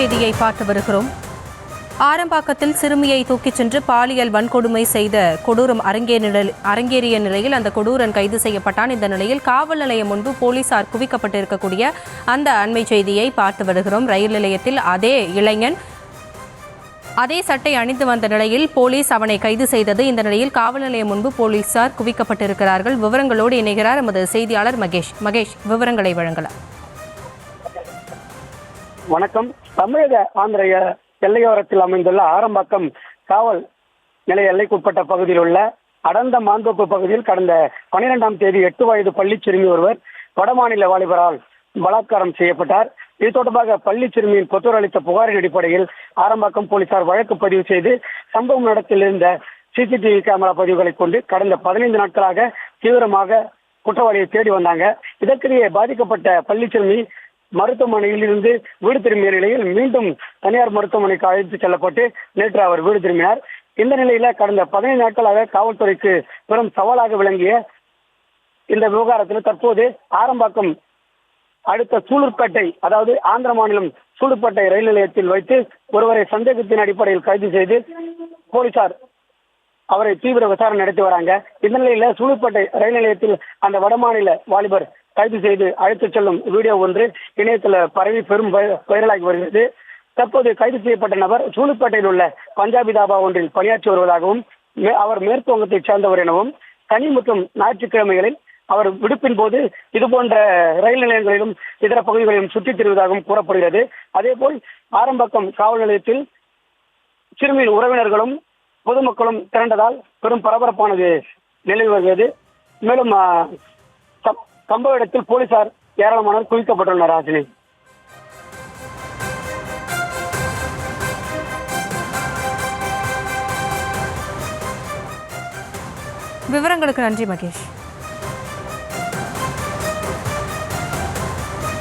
செய்தியை பார்த்து வருகிறோம். ஆரம்பாக்கத்தில் சிறுமியை தூக்கிச் சென்று பாலியல் வன்கொடுமை செய்த கொடூரம் அரங்கேறிய நிலையில் அந்த கொடூரன் கைது செய்யப்பட்டான். இந்த நிலையில் காவல் நிலையம் முன்பு போலீசார் குவிக்கப்பட்டிருக்கக்கூடிய அந்த அண்மை செய்தியை பார்த்து வருகிறோம். ரயில் நிலையத்தில் அதே இளைஞன் அதே சட்டை அணிந்து வந்த நிலையில் போலீஸ் அவனை கைது செய்தது. இந்த நிலையில் காவல் நிலையம் முன்பு போலீசார் குவிக்கப்பட்டிருக்கிறார்கள். விவரங்களோடு இணைகிறார் எமது செய்தியாளர் மகேஷ். விவரங்களை வழங்கலாம். வணக்கம். தமிழக ஆந்திர எல்லையோரத்தில் அமைந்துள்ள ஆரம்பாக்கம் காவல் நிலைய எல்லைக்குட்பட்ட பகுதியில் உள்ள அடர்ந்த மாந்தோப்பு பகுதியில் கடந்த 12ஆம் தேதி 8 வயது பள்ளி சிறுமி ஒருவர் வடமாநில வாலிபரால் பலாத்காரம் செய்யப்பட்டார். இது தொடர்பாக பள்ளி சிறுமியின் பெற்றோர் அளித்த புகாரின் அடிப்படையில் ஆரம்பாக்கம் போலீசார் வழக்கு பதிவு செய்து சம்பவம் இடத்தில் இருந்த சிசிடிவி கேமரா பதிவுகளை கொண்டு கடந்த 15 நாட்களாக தீவிரமாக குற்றவாளியை தேடி வந்தாங்க. இதற்கிடையே பாதிக்கப்பட்ட பள்ளி சிறுமி மருத்துவமனையில் இருந்து வீடு திரும்பிய நிலையில் மீண்டும் தனியார் மருத்துவமனைக்கு அழைத்து செல்லப்பட்டு நேற்று அவர் வீடு திரும்பினார். இந்த நிலையில கடந்த 15 நாட்களாக காவல்துறைக்கு பெரும் சவாலாக விளங்கிய இந்த விவகாரத்தில் தற்போது ஆரம்பாக்கம் அடுத்த சூலூர்பேட்டை, அதாவது ஆந்திர மாநிலம் சூலூர்பேட்டை ரயில் நிலையத்தில் வைத்து ஒருவரை சந்தேகத்தின் அடிப்படையில் கைது செய்து போலீசார் அவரை தீவிர விசாரணை நடத்தி வராங்க. இந்த நிலையில சூலூர்பேட்டை ரயில் நிலையத்தில் அந்த வடமாநில வாலிபர் கைது செய்து அழைத்துச் செல்லும் வீடியோ ஒன்று இணையத்தில் பரவி பெரும் வைரலாகி வருகிறது. தற்போது கைது செய்யப்பட்ட நபர் சூலூர்பேட்டையில் உள்ள பஞ்சாபி தாபா ஒன்றில் பணியாற்றி வருவதாகவும் அவர் மேற்கு வங்கத்தைச் சேர்ந்தவர் எனவும் சனி மற்றும் ஞாயிற்றுக்கிழமைகளில் அவர் விடுப்பின் போது இதுபோன்ற ரயில் நிலையங்களிலும் இதர பகுதிகளிலும் சுற்றித் திரிவதாகவும் கூறப்படுகிறது. அதேபோல் ஆரம்பாக்கம் காவல் நிலையத்தில் சிறுமியின் உறவினர்களும் பொதுமக்களும் திரண்டதால் பெரும் பரபரப்பானது நிலவி வருகிறது. மேலும் சம்பவ இடத்தில் போலீசார் ஏராளமானோர் குவிக்கப்பட்டுள்ளனர். ராஜினி, விவரங்களுக்கு நன்றி மகேஷ்.